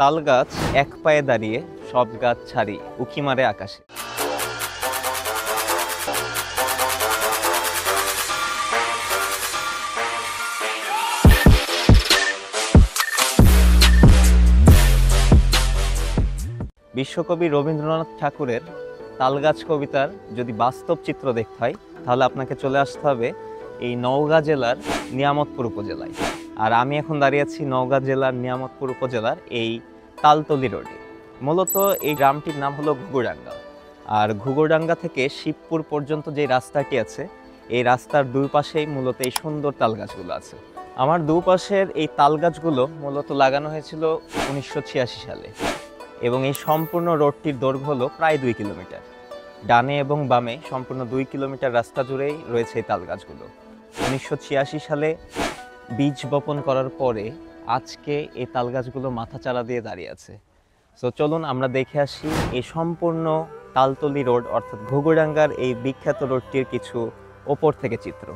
তাল গাছ এক পায়ে দাঁড়িয়ে, সব গাছ ছাড়ি উঁকি মারে আকাশে। বিশ্বকবি রবীন্দ্রনাথ ঠাকুরের তালগাছ কবিতার যদি বাস্তব চিত্র দেখতে হয়, তাহলে আপনাকে চলে আসতে হবে এই নওগাঁ জেলার নিয়ামতপুর উপজেলায়। আর আমি এখন দাঁড়িয়ে আছি নওগাঁ জেলার নিয়ামতপুর উপজেলার এই তালতলি রোডে। মূলত এই গ্রামটির নাম হলো ঘুঘুডাঙ্গা। আর ঘুঘুডাঙ্গা থেকে শিবপুর পর্যন্ত যে রাস্তাটি আছে, এই রাস্তার দুই পাশেই মূলত এই সুন্দর তালগাছগুলো আছে। আমার দুপাশের এই তালগাছগুলো মূলত লাগানো হয়েছিল 1986 সালে, এবং এই সম্পূর্ণ রোডটির দৈর্ঘ্য হলো প্রায় 2 কিলোমিটার। ডানে এবং বামে সম্পূর্ণ 2 কিলোমিটার রাস্তা জুড়েই রয়েছে এই তালগাছগুলো। 1986 সালে বীজ বপন করার পরে আজকে এই তালগাছগুলো মাথা চারা দিয়ে দাঁড়িয়ে আছে। সো চলুন আমরা দেখে আসি এই সম্পূর্ণ তালতলি রোড অর্থাৎ ঘুঘুডাঙ্গার এই বিখ্যাত রোডটির কিছু ওপর থেকে চিত্র।